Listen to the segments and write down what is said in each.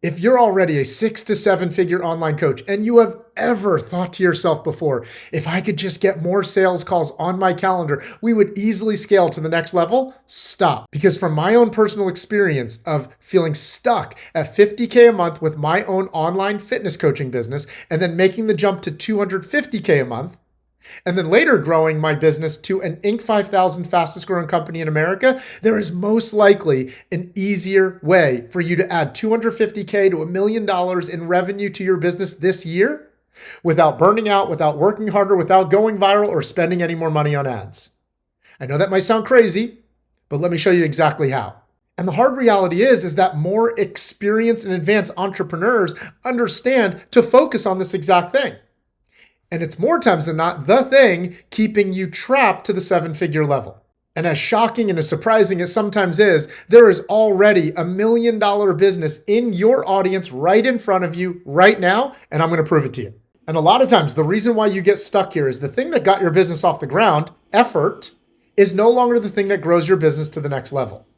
If you're already a 6 to 7 figure online coach and you have ever thought to yourself before, if I could just get more sales calls on my calendar, we would easily scale to the next level, stop. Because from my own personal experience of feeling stuck at 50K a month with my own online fitness coaching business and then making the jump to 250K a month, and then later growing my business to an Inc. 5000 fastest growing company in America, there is most likely an easier way for you to add 250K to $1 million in revenue to your business this year without burning out, without working harder, without going viral or spending any more money on ads. I know that might sound crazy, but let me show you exactly how. And the hard reality is that more experienced and advanced entrepreneurs understand to focus on this exact thing. And it's more times than not the thing keeping you trapped to the 7-figure level. And as shocking and as surprising as sometimes is, there is already $1 million business in your audience right in front of you right now, and I'm going to prove it to you. And a lot of times, the reason why you get stuck here is the thing that got your business off the ground, effort, is no longer the thing that grows your business to the next level.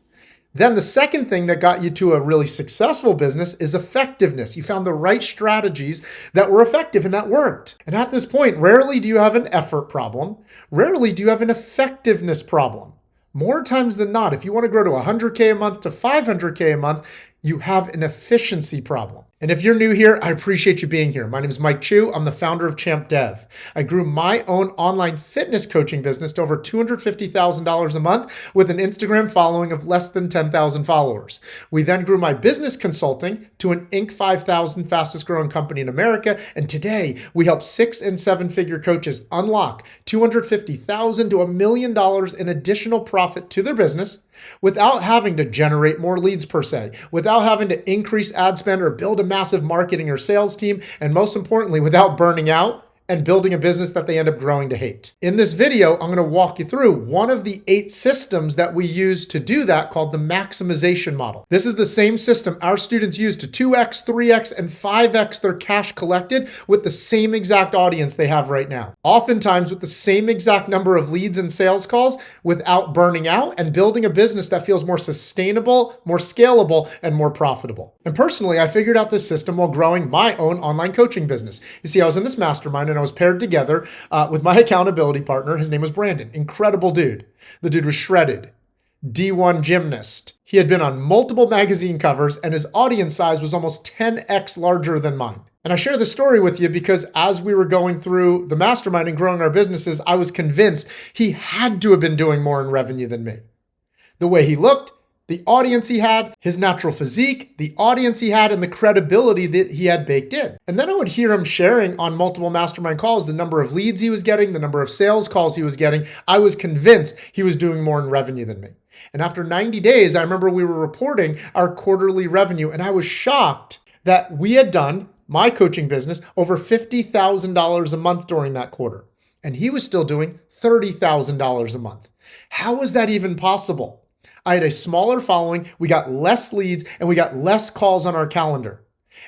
Then the second thing that got you to a really successful business is effectiveness. You found the right strategies that were effective and that worked. And at this point, rarely do you have an effort problem. Rarely do you have an effectiveness problem. More times than not, if you want to grow to 100K a month to 500K a month, you have an efficiency problem. And if you're new here, I appreciate you being here. My name is Mike Chu. I'm the founder of Champ Dev. I grew my own online fitness coaching business to over $250,000 a month with an Instagram following of less than 10,000 followers. We then grew my business consulting to an Inc. 5000 fastest growing company in America. And today we help 6 and 7-figure coaches unlock $250,000 to $1 million in additional profit to their business without having to generate more leads per se, without having to increase ad spend or build a massive marketing or sales team, and most importantly, without burning out and building a business that they end up growing to hate. In this video, I'm going to walk you through one of the 8 systems that we use to do that called the Maximization Model. This is the same system our students use to 2x, 3x, and 5x their cash collected with the same exact audience they have right now. Oftentimes with the same exact number of leads and sales calls without burning out and building a business that feels more sustainable, more scalable, and more profitable. And personally, I figured out this system while growing my own online coaching business. You see, I was in this mastermind and I was paired together with my accountability partner. His name was Brandon. Incredible dude. The dude was shredded. D1 gymnast. He had been on multiple magazine covers and his audience size was almost 10x larger than mine. And I share this story with you because as we were going through the mastermind and growing our businesses, I was convinced he had to have been doing more in revenue than me. The way he looked, the audience he had, his natural physique, the audience he had, and the credibility that he had baked in. And then I would hear him sharing on multiple mastermind calls the number of leads he was getting, the number of sales calls he was getting. I was convinced he was doing more in revenue than me. And after 90 days, I remember we were reporting our quarterly revenue, and I was shocked that we had done, my coaching business, over $50,000 a month during that quarter. And he was still doing $30,000 a month. How was that even possible? I had a smaller following, we got less leads, and we got less calls on our calendar.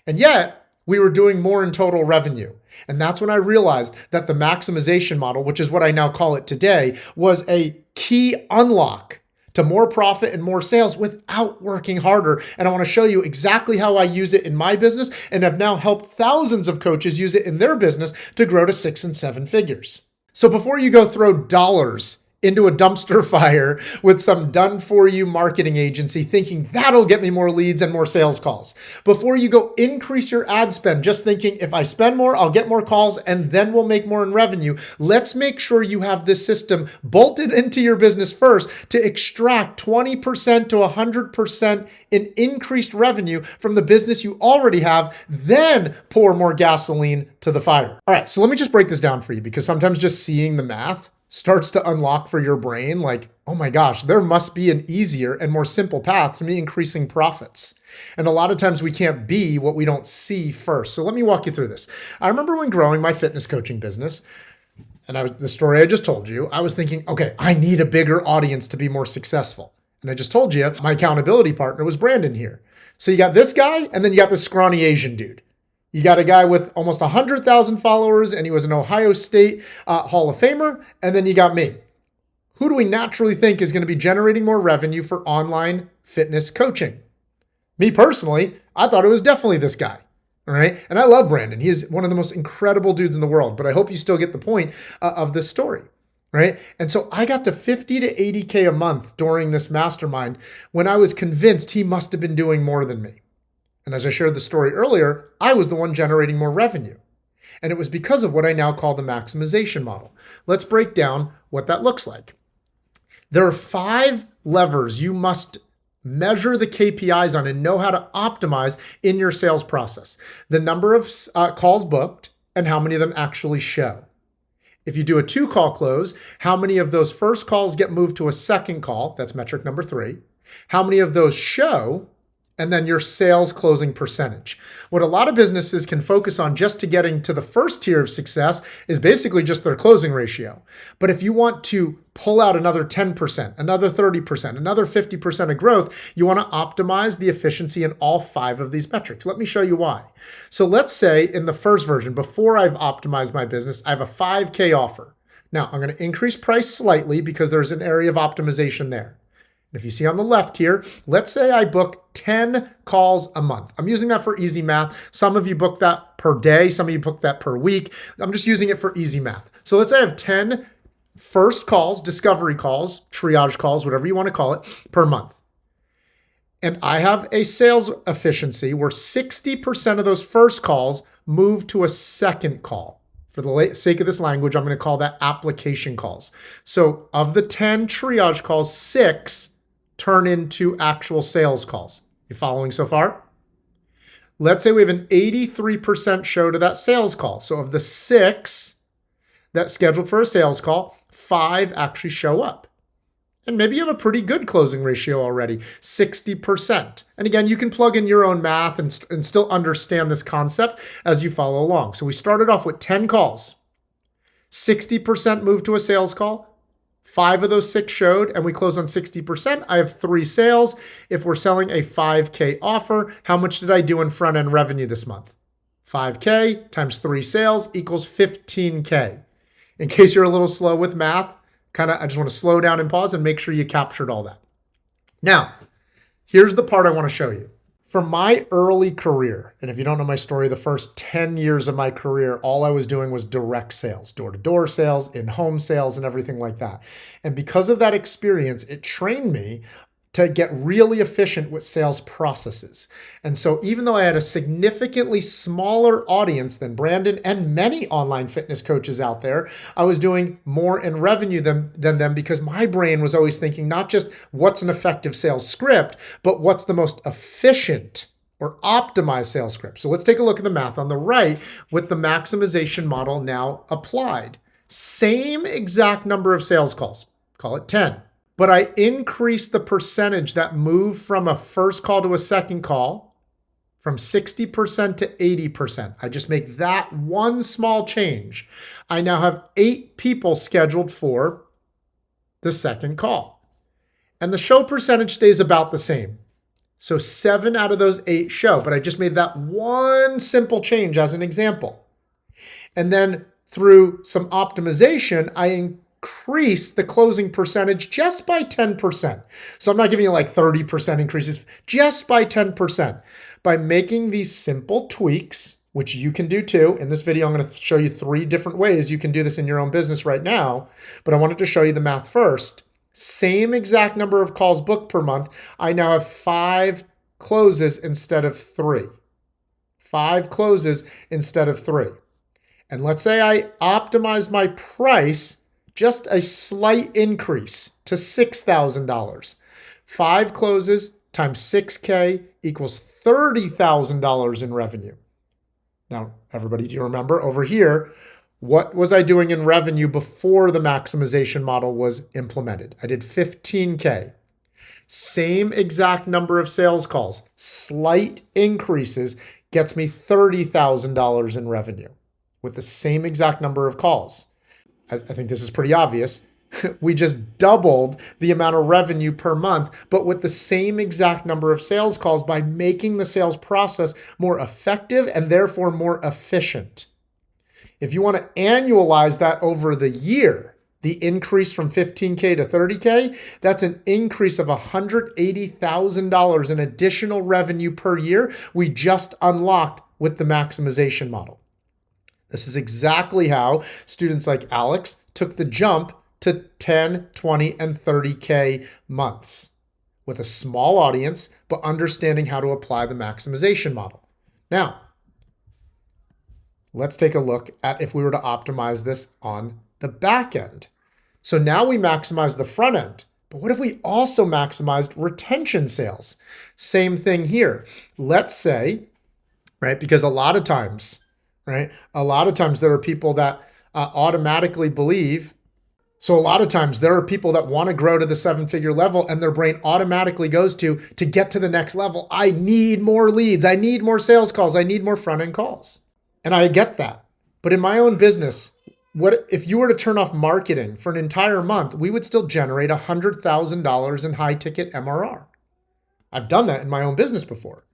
And yet, we were doing more in total revenue. And that's when I realized that the maximization model, which is what I now call it today, was a key unlock to more profit and more sales without working harder. And I want to show you exactly how I use it in my business and have now helped thousands of coaches use it in their business to grow to 6 and 7 figures. So before you go throw dollars into a dumpster fire with some done-for-you marketing agency thinking that'll get me more leads and more sales calls. Before you go increase your ad spend, just thinking if I spend more, I'll get more calls and then we'll make more in revenue. Let's make sure you have this system bolted into your business first to extract 20% to 100% in increased revenue from the business you already have, then pour more gasoline to the fire. All right, so let me just break this down for you because sometimes just seeing the math starts to unlock for your brain like, oh my gosh, there must be an easier and more simple path to me increasing profits. And a lot of times we can't be what we don't see first. So let me walk you through this. I remember when growing my fitness coaching business, and the story I just told you, I was thinking, okay, I need a bigger audience to be more successful. And I just told you, my accountability partner was Brandon here. So you got this guy, and then you got this scrawny Asian dude. You got a guy with almost 100,000 followers, and he was an Ohio State Hall of Famer. And then you got me. Who do we naturally think is going to be generating more revenue for online fitness coaching? Me personally, I thought it was definitely this guy. All right. And I love Brandon. He is one of the most incredible dudes in the world, but I hope you still get the point of this story. Right. And so I got to 50 to 80K a month during this mastermind when I was convinced he must have been doing more than me. And as I shared the story earlier, I was the one generating more revenue. And it was because of what I now call the maximization model. Let's break down what that looks like. There are 5 levers you must measure the KPIs on and know how to optimize in your sales process. The number of calls booked and how many of them actually show. If you do a 2-call close, how many of those first calls get moved to a second call? That's metric number 3. How many of those show? And then your sales closing percentage. What a lot of businesses can focus on just to getting to the first tier of success is basically just their closing ratio. But if you want to pull out another 10%, another 30%, another 50% of growth, you want to optimize the efficiency in all 5 of these metrics. Let me show you why. So let's say in the first version, before I've optimized my business, I have a 5K offer. Now I'm going to increase price slightly because there's an area of optimization there. If you see on the left here, let's say I book 10 calls a month. I'm using that for easy math. Some of you book that per day. Some of you book that per week. I'm just using it for easy math. So let's say I have 10 first calls, discovery calls, triage calls, whatever you want to call it, per month. And I have a sales efficiency where 60% of those first calls move to a second call. For the sake of this language, I'm going to call that application calls. So of the 10 triage calls, 6 turn into actual sales calls. You following so far? Let's say we have an 83% show to that sales call. So of the 6 that's scheduled for a sales call, 5 actually show up. And maybe you have a pretty good closing ratio already, 60%. And again, you can plug in your own math and still understand this concept as you follow along. So we started off with 10 calls, 60% moved to a sales call, 5 of those 6 showed, and we close on 60%. I have 3 sales. If we're selling a 5K offer, how much did I do in front-end revenue this month? 5K times 3 sales equals 15K. In case you're a little slow with math, I just want to slow down and pause and make sure you captured all that. Now, here's the part I want to show you. From my early career, and if you don't know my story, the first 10 years of my career, all I was doing was direct sales, door-to-door sales, in-home sales, and everything like that. And because of that experience, it trained me to get really efficient with sales processes. And so even though I had a significantly smaller audience than Brandon and many online fitness coaches out there, I was doing more in revenue than them because my brain was always thinking not just what's an effective sales script, but what's the most efficient or optimized sales script. So let's take a look at the math on the right with the maximization model now applied. Same exact number of sales calls, call it 10. But I increased the percentage that moved from a first call to a second call from 60% to 80%. I just make that one small change. I now have 8 people scheduled for the second call. And the show percentage stays about the same. So 7 out of those 8 show, but I just made that one simple change as an example. And then through some optimization, I increase the closing percentage just by 10%. So I'm not giving you like 30% increases, just by 10%. By making these simple tweaks, which you can do too. In this video, I'm going to show you 3 different ways you can do this in your own business right now, but I wanted to show you the math first. Same exact number of calls booked per month. I now have 5 closes instead of 3. 5 closes instead of 3. And let's say I optimize my price, just a slight increase to $6,000. 5 closes times 6K equals $30,000 in revenue. Now, everybody, do you remember over here, what was I doing in revenue before the maximization model was implemented? I did 15K. Same exact number of sales calls, slight increases gets me $30,000 in revenue with the same exact number of calls. I think this is pretty obvious. We just doubled the amount of revenue per month, but with the same exact number of sales calls by making the sales process more effective and therefore more efficient. If you want to annualize that over the year, The increase from 15K to 30K, that's an increase of $180,000 in additional revenue per year we just unlocked with the maximization model. This is exactly how students like Alex took the jump to 10, 20, and 30K months with a small audience, but understanding how to apply the maximization model. Now, let's take a look at if we were to optimize this on the back end. So now we maximize the front end, but what if we also maximized retention sales? Same thing here. Let's say, right, because a lot of times there are people that automatically believe. So a lot of times there are people that want to grow to the 7-figure level and their brain automatically goes to get to the next level, I need more leads, I need more sales calls, I need more front end calls. And I get that. But in my own business, what if you were to turn off marketing for an entire month, we would still generate $100,000 in high ticket MRR. I've done that in my own business before.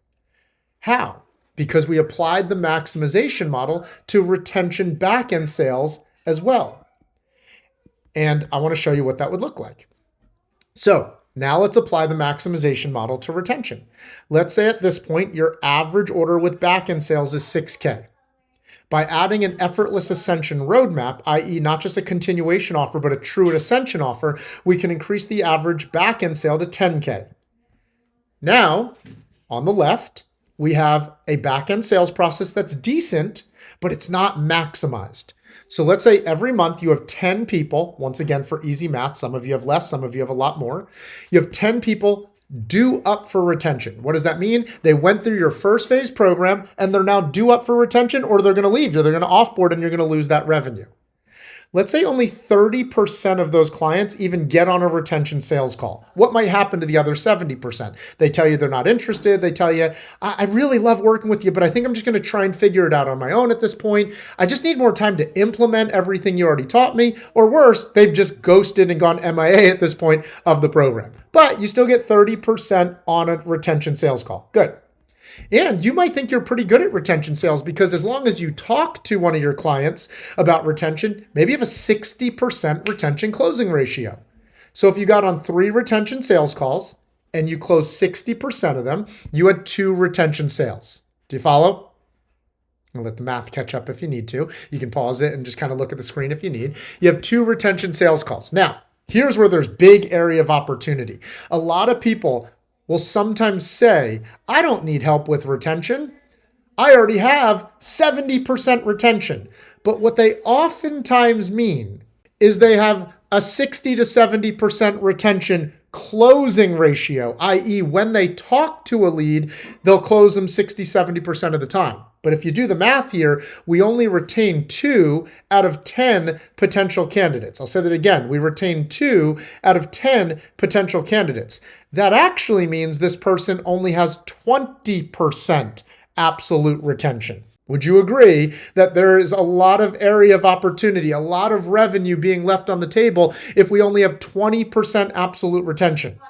How? Because we applied the maximization model to retention back-end sales as well. And I want to show you what that would look like. So now let's apply the maximization model to retention. Let's say at this point, your average order with back-end sales is 6K. By adding an effortless ascension roadmap, i.e. not just a continuation offer, but a true ascension offer, we can increase the average back-end sale to 10K. Now, on the left, we have a back-end sales process that's decent, but it's not maximized. So let's say every month you have 10 people, once again for easy math, some of you have less, some of you have a lot more. You have 10 people due up for retention. What does that mean? They went through your first phase program and they're now due up for retention, or they're going to leave, or they're going to offboard and you're going to lose that revenue. Let's say only 30% of those clients even get on a retention sales call. What might happen to the other 70%? They tell you they're not interested. They tell you, I really love working with you, but I think I'm just going to try and figure it out on my own at this point. I just need more time to implement everything you already taught me. Or worse, they've just ghosted and gone MIA at this point of the program. But you still get 30% on a retention sales call. Good. And you might think you're pretty good at retention sales because as long as you talk to one of your clients about retention, maybe you have a 60% retention closing ratio. So if you got on 3 retention sales calls and you closed 60% of them, you had 2 retention sales. Do you follow? I'll let the math catch up if you need to. You can pause it and just kind of look at the screen if you need. You have 2 retention sales calls. Now, here's where there's big area of opportunity. A lot of people will sometimes say, I don't need help with retention. I already have 70% retention. But what they oftentimes mean is they have a 60 to 70% retention closing ratio, i.e. when they talk to a lead, they'll close them 60, 70% of the time. But if you do the math here, we only retain 2 out of 10 potential candidates. I'll say that again. We retain 2 out of 10 potential candidates. That actually means this person only has 20% absolute retention. Would you agree that there is a lot of area of opportunity, a lot of revenue being left on the table if we only have 20% absolute retention?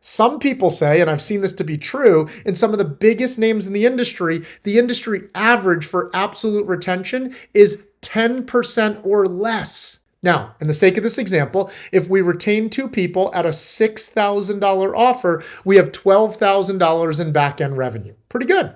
Some people say, and I've seen this to be true, in some of the biggest names in the industry average for absolute retention is 10% or less. Now, in the sake of this example, if we retain 2 people at a $6,000 offer, we have $12,000 in back-end revenue. Pretty good.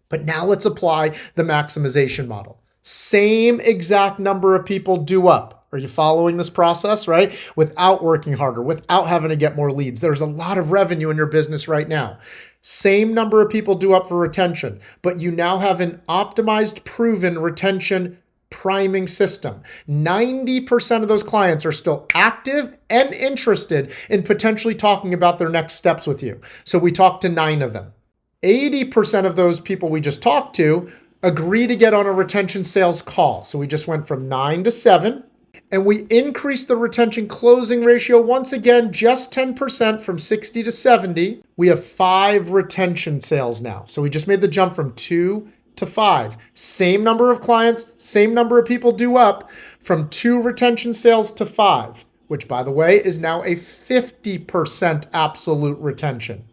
But now let's apply the maximization model. Same exact number of people due up. Are you following this process, right? Without working harder, without having to get more leads. There's a lot of revenue in your business right now. Same number of people due up for retention, but you now have an optimized, proven retention priming system. 90% of those clients are still active and interested in potentially talking about their next steps with you. So we talked to 9 of them. 80% of those people we just talked to agree to get on a retention sales call. So we just went from 9 to 7. And we increased the retention closing ratio once again, just 10% from 60 to 70. We have 5 retention sales now. So we just made the jump from 2 to 5. Same number of clients, same number of people due up, from 2 retention sales to 5, which by the way is now a 50% absolute retention.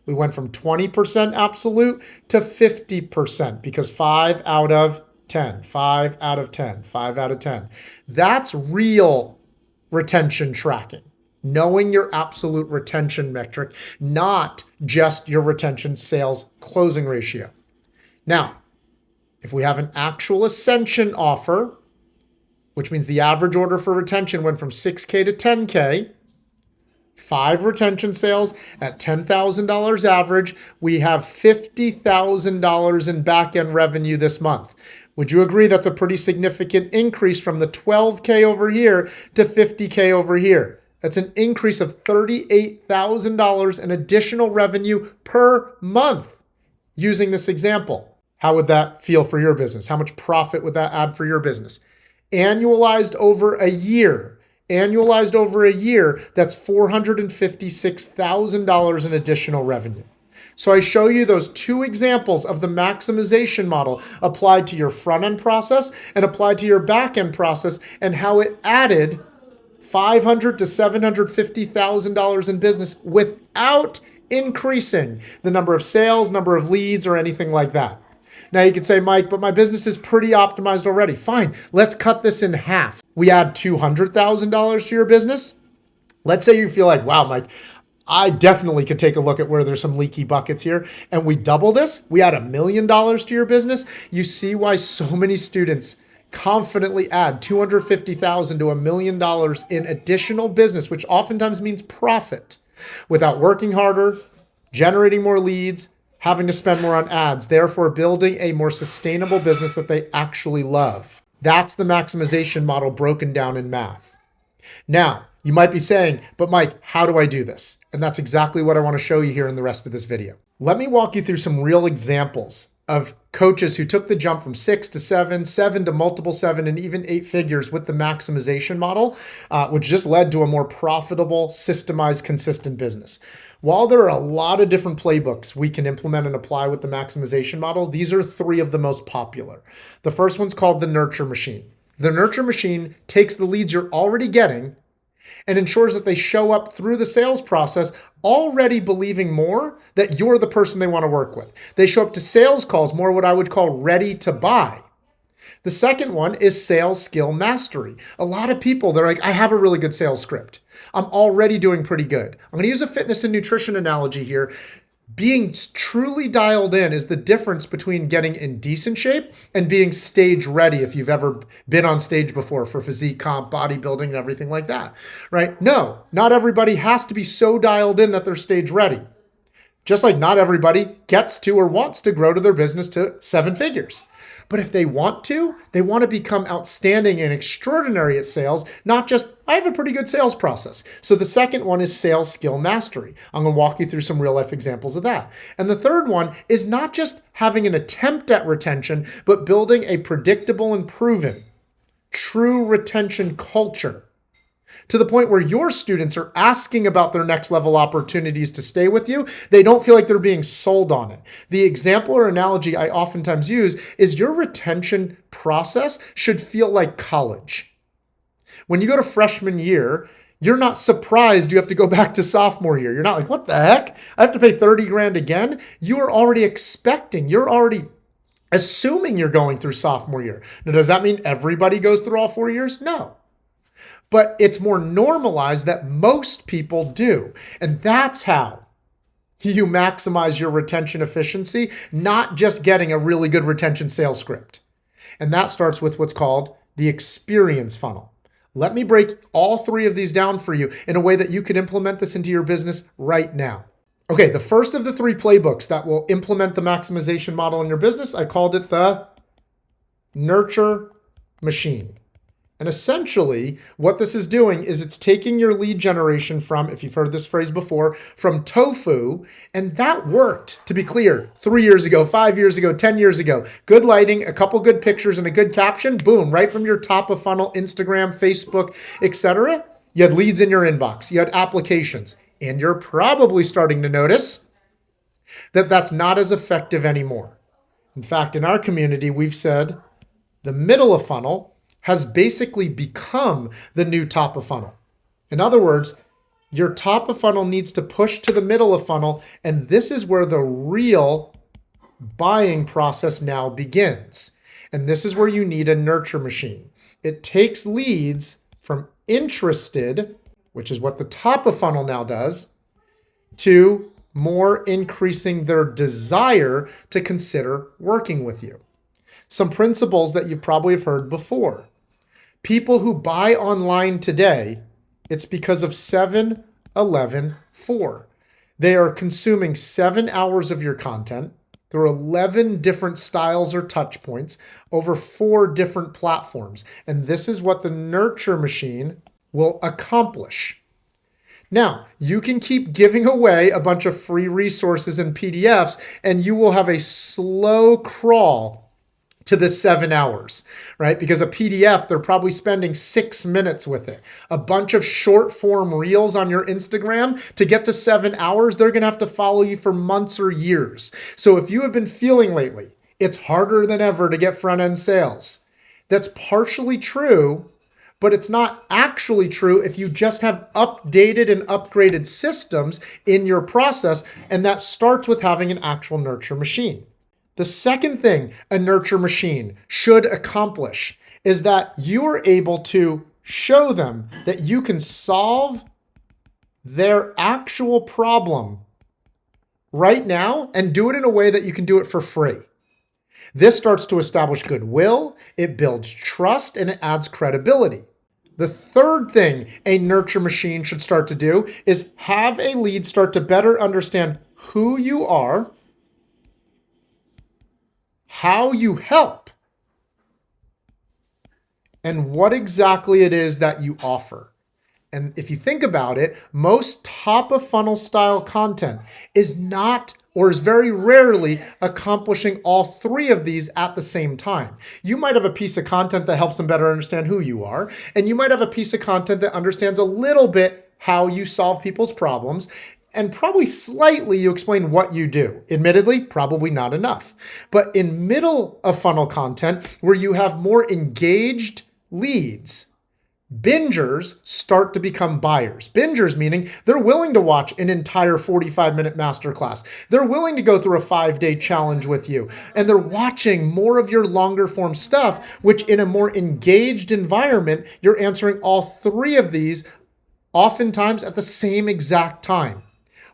We went from 20% absolute to 50% because 5 out of 10, 5 out of 10, 5 out of 10. That's real retention tracking, knowing your absolute retention metric, not just your retention sales closing ratio. Now, if we have an actual ascension offer, which means the average order for retention went from 6K to 10K, 5 retention sales at $10,000 average, we have $50,000 in back-end revenue this month. Would you agree that's a pretty significant increase from the 12K over here to 50K over here? That's an increase of $38,000 in additional revenue per month using this example. How would that feel for your business? How much profit would that add for your business? Annualized over a year, that's $456,000 in additional revenue. So I show you those two examples of the maximization model applied to your front-end process and applied to your back-end process, and how it added $500,000 to $750,000 in business without increasing the number of sales, number of leads, or anything like that. Now you could say, Mike, but my business is pretty optimized already. Fine, let's cut this in half. We add $200,000 to your business. Let's say you feel like, wow, Mike, I definitely could take a look at where there's some leaky buckets here, and we double this. We add $1 million to your business. You see why so many students confidently add $250,000 to $1 million in additional business, which oftentimes means profit, without working harder, generating more leads, having to spend more on ads, therefore building a more sustainable business that they actually love. That's the maximization model broken down in math. Now, you might be saying, but Mike, how do I do this? And that's exactly what I want to show you here in the rest of this video. Let me walk you through some real examples of coaches who took the jump from 6 to 7, 7 to multiple 7, and even 8 figures with the maximization model, which just led to a more profitable, systemized, consistent business. While there are a lot of different playbooks we can implement and apply with the maximization model, these are 3 of the most popular. The first one's called the nurture machine. The nurture machine takes the leads you're already getting and ensures that they show up through the sales process already believing more that you're the person they want to work with. They show up to sales calls more what I would call ready to buy. The second one is sales skill mastery. A lot of people, they're like, I have a really good sales script. I'm already doing pretty good. I'm going to use a fitness and nutrition analogy here. Being truly dialed in is the difference between getting in decent shape and being stage ready, if you've ever been on stage before for physique comp, bodybuilding, and everything like that, right? No, not everybody has to be so dialed in that they're stage ready. Just like not everybody gets to or wants to grow to their business to 7 figures. But if they want to become outstanding and extraordinary at sales, not just, I have a pretty good sales process. So the second one is sales skill mastery. I'm going to walk you through some real life examples of that. And the third one is not just having an attempt at retention, but building a predictable and proven true retention culture, to the point where your students are asking about their next level opportunities to stay with you. They don't feel like they're being sold on it. The example or analogy I oftentimes use is your retention process should feel like college. When you go to freshman year, you're not surprised you have to go back to sophomore year. You're not like, what the heck? I have to pay 30 grand again? You are already expecting, you're already assuming you're going through sophomore year. Now, does that mean everybody goes through all 4 years? No. But it's more normalized that most people do. And that's how you maximize your retention efficiency, not just getting a really good retention sales script. And that starts with what's called the experience funnel. Let me break all 3 of these down for you in a way that you can implement this into your business right now. Okay, the first of the 3 playbooks that will implement the maximization model in your business, I called it the nurture machine. And essentially, what this is doing is it's taking your lead generation from, if you've heard this phrase before, from tofu, and that worked, to be clear, 3 years ago, 5 years ago, 10 years ago. Good lighting, a couple good pictures, and a good caption, boom, right from your top of funnel, Instagram, Facebook, etc. You had leads in your inbox, you had applications, and you're probably starting to notice that that's not as effective anymore. In fact, in our community, we've said the middle of funnel has basically become the new top of funnel. In other words, your top of funnel needs to push to the middle of funnel, and this is where the real buying process now begins. And this is where you need a nurture machine. It takes leads from interested, which is what the top of funnel now does, to more increasing their desire to consider working with you. Some principles that you probably have heard before. People who buy online today, it's because of 7, 11, 4. They are consuming 7 hours of your content through 11 different styles or touch points over 4 different platforms. And this is what the nurture machine will accomplish. Now, you can keep giving away a bunch of free resources and PDFs, and you will have a slow crawl to the 7 hours, right? Because a PDF, they're probably spending 6 minutes with it. A bunch of short form reels on your Instagram, to get to 7 hours, they're gonna have to follow you for months or years. So if you have been feeling lately, it's harder than ever to get front end sales, that's partially true, but it's not actually true if you just have updated and upgraded systems in your process, and that starts with having an actual nurture machine. The second thing a nurture machine should accomplish is that you are able to show them that you can solve their actual problem right now and do it in a way that you can do it for free. This starts to establish goodwill, it builds trust, and it adds credibility. The third thing a nurture machine should start to do is have a lead start to better understand who you are, how you help, and what exactly it is that you offer. And if you think about it, most top of funnel style content is not, or is very rarely, accomplishing all 3 of these at the same time. You might have a piece of content that helps them better understand who you are, and you might have a piece of content that understands a little bit how you solve people's problems, and probably slightly you explain what you do. Admittedly, probably not enough. But in middle of funnel content, where you have more engaged leads, bingers start to become buyers. Bingers meaning they're willing to watch an entire 45-minute masterclass. They're willing to go through a 5-day challenge with you. And they're watching more of your longer form stuff, which in a more engaged environment, you're answering all 3 of these oftentimes at the same exact time.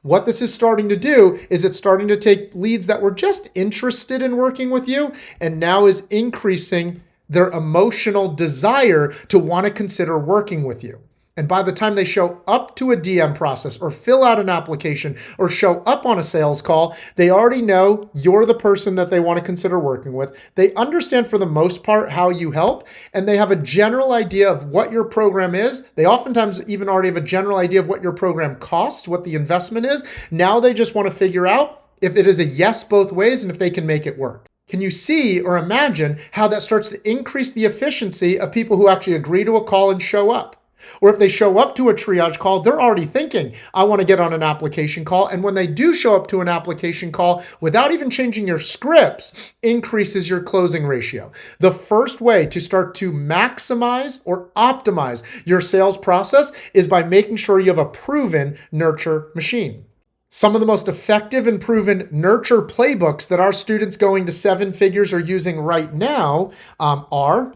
What this is starting to do is it's starting to take leads that were just interested in working with you and now is increasing their emotional desire to want to consider working with you. And by the time they show up to a DM process or fill out an application or show up on a sales call, they already know you're the person that they want to consider working with. They understand for the most part how you help, and they have a general idea of what your program is. They oftentimes even already have a general idea of what your program costs, what the investment is. Now they just want to figure out if it is a yes both ways and if they can make it work. Can you see or imagine how that starts to increase the efficiency of people who actually agree to a call and show up? Or if they show up to a triage call, they're already thinking, I want to get on an application call. And when they do show up to an application call, without even changing your scripts, increases your closing ratio. The first way to start to maximize or optimize your sales process is by making sure you have a proven nurture machine. Some of the most effective and proven nurture playbooks that our students going to 7 figures are using right now are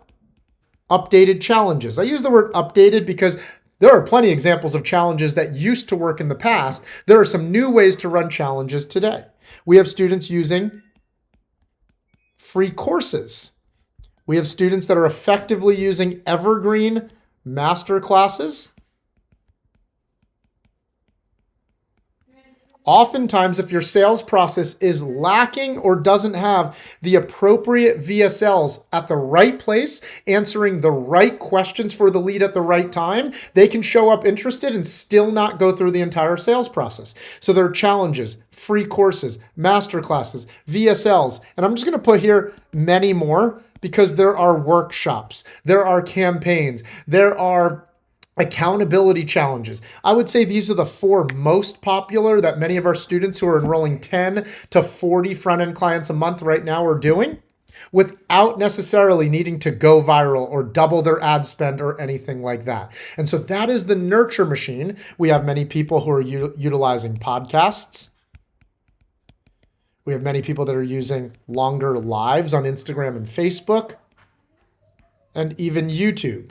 updated challenges. I use the word updated because there are plenty of examples of challenges that used to work in the past. There are some new ways to run challenges today. We have students using free courses. We have students that are effectively using evergreen master classes. Oftentimes, if your sales process is lacking or doesn't have the appropriate VSLs at the right place, answering the right questions for the lead at the right time, they can show up interested and still not go through the entire sales process. So there are challenges, free courses, master classes, VSLs, and I'm just going to put here many more because there are workshops, there are campaigns, there are accountability challenges. I would say these are the 4 most popular that many of our students who are enrolling 10 to 40 front-end clients a month right now are doing without necessarily needing to go viral or double their ad spend or anything like that. And so that is the nurture machine. We have many people who are utilizing podcasts. We have many people that are using longer lives on Instagram and Facebook and even YouTube.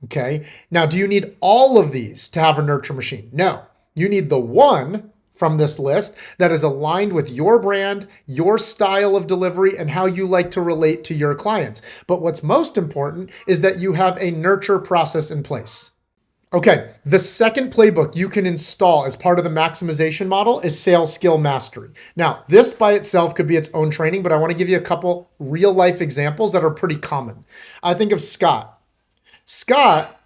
Okay. Now, do you need all of these to have a nurture machine? No. You need the one from this list that is aligned with your brand, your style of delivery, and how you like to relate to your clients. But what's most important is that you have a nurture process in place. Okay, the second playbook you can install as part of the maximization model is sales skill mastery. Now, this by itself could be its own training, but I want to give you a couple real life examples that are pretty common. I think of Scott. Scott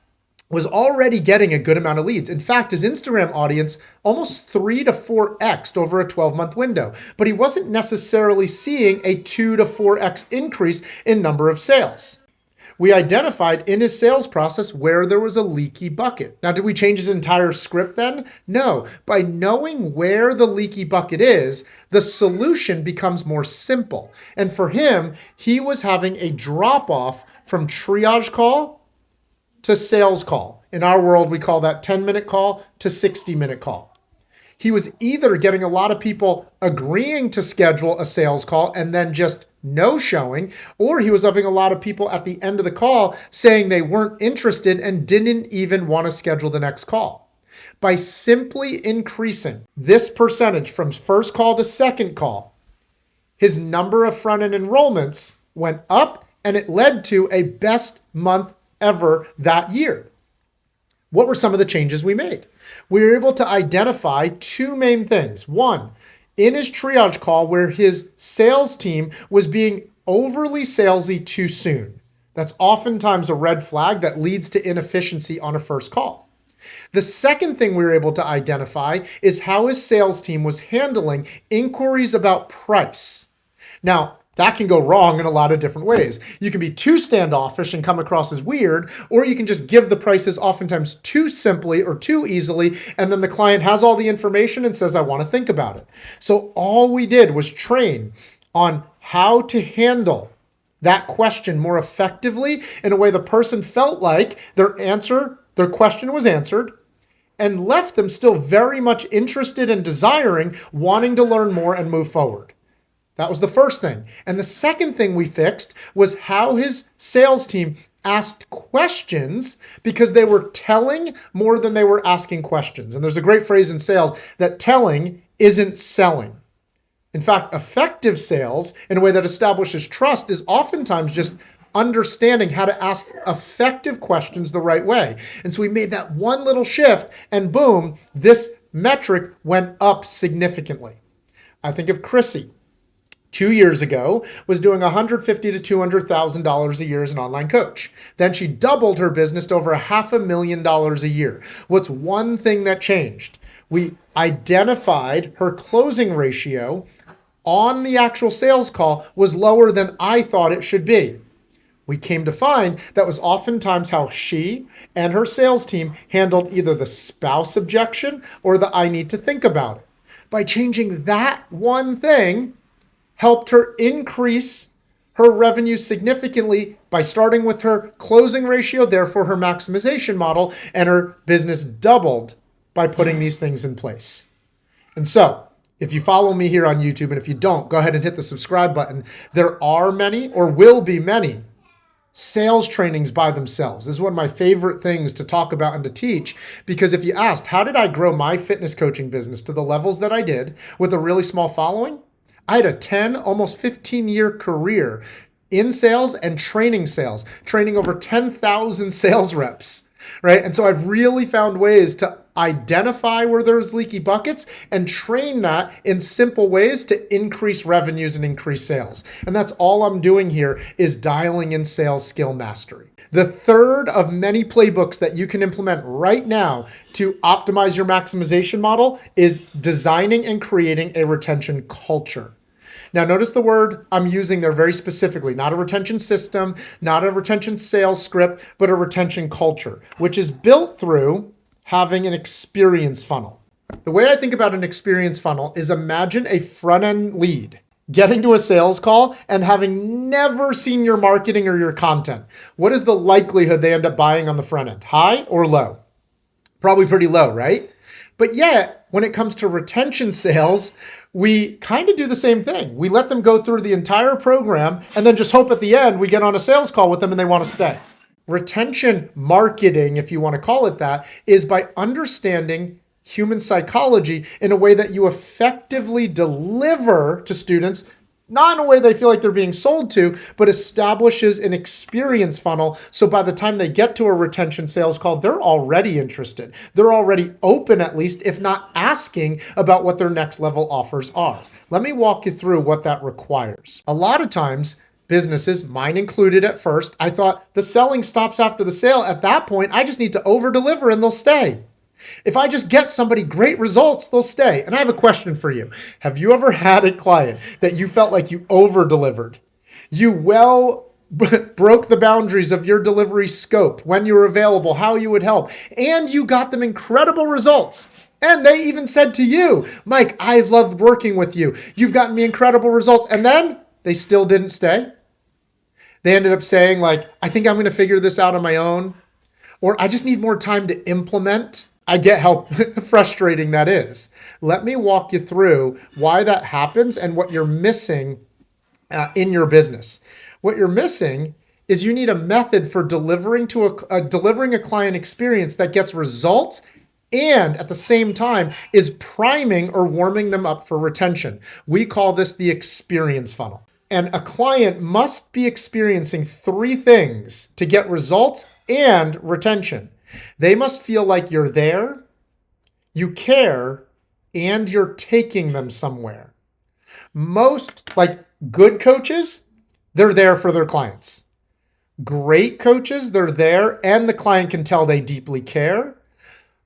was already getting a good amount of leads. In fact, his Instagram audience almost 3 to 4x over a 12-month window, but he wasn't necessarily seeing a 2 to 4x increase in number of sales. We identified in his sales process where there was a leaky bucket. Now, did we change his entire script then? No. By knowing where the leaky bucket is, the solution becomes more simple. And for him, he was having a drop-off from triage call to sales call. In our world, we call that 10-minute call to 60-minute call. He was either getting a lot of people agreeing to schedule a sales call and then just no showing, or he was having a lot of people at the end of the call saying they weren't interested and didn't even want to schedule the next call. By simply increasing this percentage from first call to second call, his number of front-end enrollments went up and it led to a best month ever that year. What were some of the changes we made? We were able to identify two main things. One, in his triage call where his sales team was being overly salesy too soon. That's oftentimes a red flag that leads to inefficiency on a first call. The second thing we were able to identify is how his sales team was handling inquiries about price. Now, that can go wrong in a lot of different ways. You can be too standoffish and come across as weird, or you can just give the prices oftentimes too simply or too easily, and then the client has all the information and says, I want to think about it. So all we did was train on how to handle that question more effectively in a way the person felt like their question was answered, and left them still very much interested and desiring, wanting to learn more and move forward. That was the first thing. And the second thing we fixed was how his sales team asked questions because they were telling more than they were asking questions. And there's a great phrase in sales that telling isn't selling. In fact, effective sales in a way that establishes trust is oftentimes just understanding how to ask effective questions the right way. And so we made that one little shift and boom, this metric went up significantly. I think of Chrissy. 2 years ago, was doing $150,000 to $200,000 a year as an online coach. Then she doubled her business to over $500,000 a year. What's one thing that changed? We identified her closing ratio on the actual sales call was lower than I thought it should be. We came to find that was oftentimes how she and her sales team handled either the spouse objection or the I need to think about it. By changing that one thing, helped her increase her revenue significantly by starting with her closing ratio, therefore her maximization model, and her business doubled by putting these things in place. And so, if you follow me here on YouTube, and if you don't, go ahead and hit the subscribe button. There are many, or will be many, sales trainings by themselves. This is one of my favorite things to talk about and to teach, because if you asked, how did I grow my fitness coaching business to the levels that I did with a really small following? I had a 10, almost 15-year career in sales and training sales, training over 10,000 sales reps, right? And so I've really found ways to identify where there's leaky buckets and train that in simple ways to increase revenues and increase sales. And that's all I'm doing here is dialing in sales skill mastery. The third of many playbooks that you can implement right now to optimize your maximization model is designing and creating a retention culture. Now, notice the word I'm using there very specifically, not a retention system, not a retention sales script, but a retention culture, which is built through having an experience funnel. The way I think about an experience funnel is imagine a front-end lead getting to a sales call and having never seen your marketing or your content. What is the likelihood they end up buying on the front end? High or low? Probably pretty low, right? But yet, when it comes to retention sales, we kind of do the same thing. We let them go through the entire program and then just hope at the end we get on a sales call with them and they want to stay. Retention marketing, if you want to call it that, is by understanding human psychology in a way that you effectively deliver to students, not in a way they feel like they're being sold to, but establishes an experience funnel. So by the time they get to a retention sales call, they're already interested. They're already open, at least, if not asking about what their next level offers are. Let me walk you through what that requires. A lot of times, businesses, mine included at first, I thought the selling stops after the sale. At that point, I just need to over deliver and they'll stay. If I just get somebody great results, they'll stay. And I have a question for you. Have you ever had a client that you felt like you over-delivered? You broke the boundaries of your delivery scope, when you were available, how you would help, and you got them incredible results. And they even said to you, Mike, I loved working with you. You've gotten me incredible results. And then they still didn't stay. They ended up saying, like, I think I'm going to figure this out on my own, or I just need more time to implement. I get how frustrating that is. Let me walk you through why that happens and what you're missing in your business. What you're missing is you need a method for delivering a client experience that gets results and at the same time is priming or warming them up for retention. We call this the experience funnel. And a client must be experiencing three things to get results and retention. They must feel like you're there, you care, and you're taking them somewhere. Most, like good coaches, they're there for their clients. Great coaches, they're there and the client can tell they deeply care.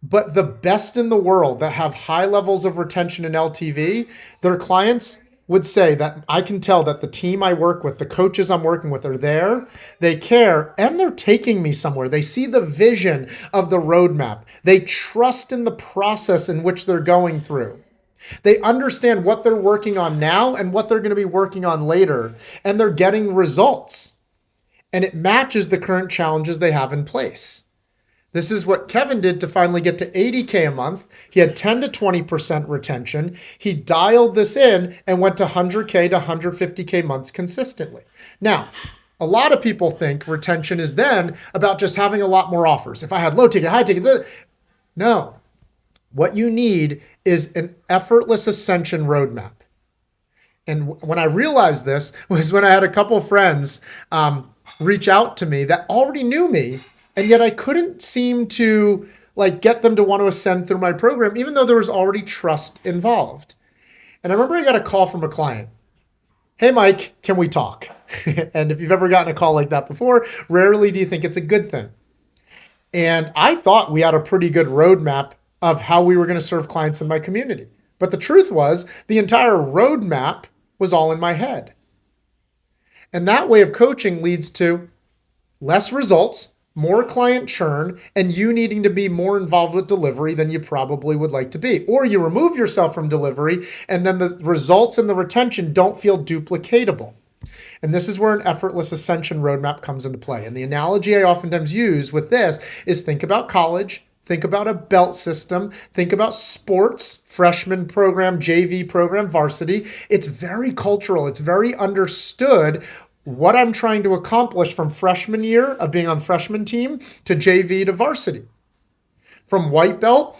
But the best in the world that have high levels of retention in LTV, their clients would say that I can tell that the team I work with, the coaches I'm working with are there, they care, and they're taking me somewhere. They see the vision of the roadmap. They trust in the process in which they're going through. They understand what they're working on now and what they're going to be working on later, and they're getting results. And it matches the current challenges they have in place. This is what Kevin did to finally get to $80K a month. He had 10 to 20% retention. He dialed this in and went to $100K to $150K months consistently. Now, a lot of people think retention is then about just having a lot more offers. If I had low ticket, high ticket, no. What you need is an effortless ascension roadmap. And when I realized this was when I had a couple of friends reach out to me that already knew me, and yet I couldn't seem to get them to want to ascend through my program, even though there was already trust involved. And I remember I got a call from a client. Hey, Mike, can we talk? And if you've ever gotten a call like that before, rarely do you think it's a good thing. And I thought we had a pretty good roadmap of how we were going to serve clients in my community. But the truth was the entire roadmap was all in my head. And that way of coaching leads to less results, more client churn, and you needing to be more involved with delivery than you probably would like to be. Or you remove yourself from delivery, and then the results and the retention don't feel duplicatable. And this is where an effortless ascension roadmap comes into play. And the analogy I oftentimes use with this is think about college, think about a belt system, think about sports, freshman program, JV program, varsity. It's very cultural. It's very understood what I'm trying to accomplish from freshman year of being on freshman team to JV to varsity. From white belt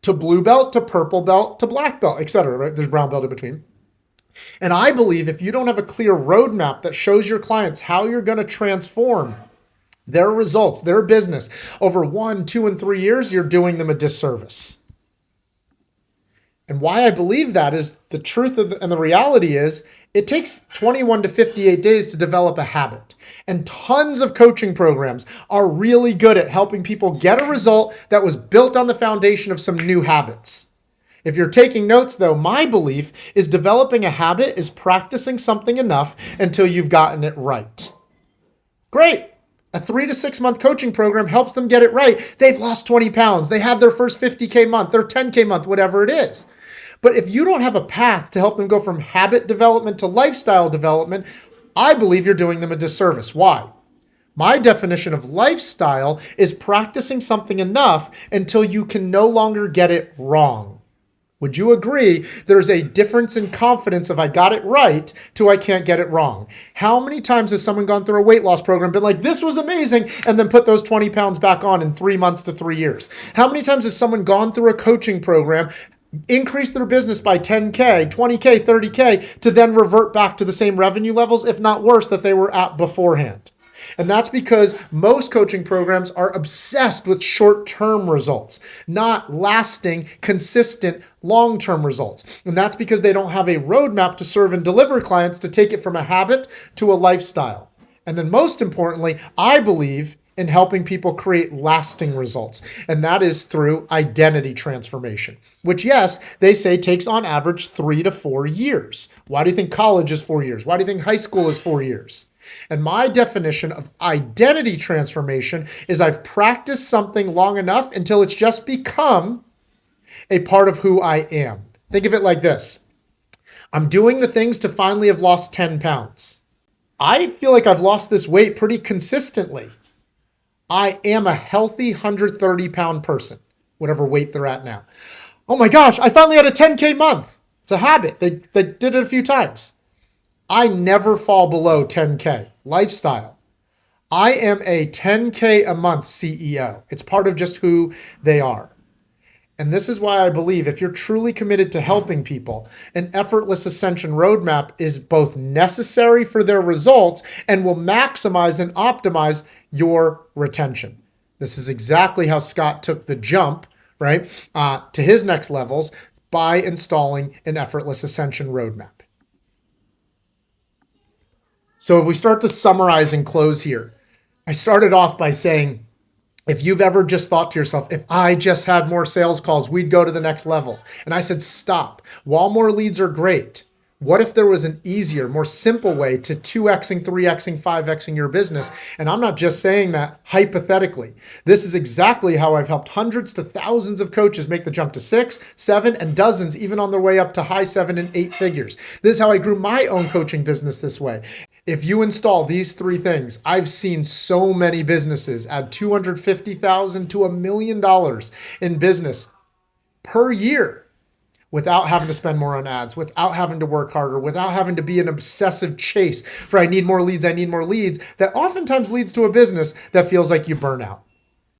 to blue belt to purple belt to black belt, etc. Right? There's brown belt in between. And I believe if you don't have a clear roadmap that shows your clients how you're going to transform their results, their business over 1, 2, and 3 years, you're doing them a disservice. And why I believe that is the truth and the reality is it takes 21 to 58 days to develop a habit. And tons of coaching programs are really good at helping people get a result that was built on the foundation of some new habits. If you're taking notes, though, my belief is developing a habit is practicing something enough until you've gotten it right. Great. A 3 to 6 month coaching program helps them get it right. They've lost 20 pounds. They had their first 50K month, their 10K month, whatever it is. But if you don't have a path to help them go from habit development to lifestyle development, I believe you're doing them a disservice. Why? My definition of lifestyle is practicing something enough until you can no longer get it wrong. Would you agree there's a difference in confidence if I got it right to I can't get it wrong? How many times has someone gone through a weight loss program, been like, this was amazing, and then put those 20 pounds back on in 3 months to 3 years? How many times has someone gone through a coaching program, increased their business by 10K, 20K, 30K, to then revert back to the same revenue levels, if not worse, that they were at beforehand? And that's because most coaching programs are obsessed with short-term results, not lasting, consistent, long-term results. And that's because they don't have a roadmap to serve and deliver clients to take it from a habit to a lifestyle. And then most importantly, I believe in helping people create lasting results. And that is through identity transformation, which, yes, they say takes on average 3 to 4 years. Why do you think college is 4 years? Why do you think high school is 4 years? And my definition of identity transformation is I've practiced something long enough until it's just become a part of who I am. Think of it like this. I'm doing the things to finally have lost 10 pounds. I feel like I've lost this weight pretty consistently. I am a healthy 130-pound person, whatever weight they're at now. Oh my gosh, I finally had a 10K month. It's a habit. They did it a few times. I never fall below 10K. Lifestyle. I am a 10K a month CEO. It's part of just who they are. And this is why I believe if you're truly committed to helping people, an effortless ascension roadmap is both necessary for their results and will maximize and optimize your retention. This is exactly how Scott took the jump, right, to his next levels by installing an effortless ascension roadmap. So if we start to summarize and close here, I started off by saying, if you've ever just thought to yourself, if I just had more sales calls, we'd go to the next level. And I said, stop. While more leads are great, what if there was an easier, more simple way to 2xing, 3xing, 5xing your business? And I'm not just saying that hypothetically. This is exactly how I've helped hundreds to thousands of coaches make the jump to 6, 7, and dozens, even on their way up to high 7 and 8 figures. This is how I grew my own coaching business this way. If you install these 3 things, I've seen so many businesses add $250,000 to $1 million in business per year without having to spend more on ads, without having to work harder, without having to be an obsessive chase for I need more leads, that oftentimes leads to a business that feels like you burn out.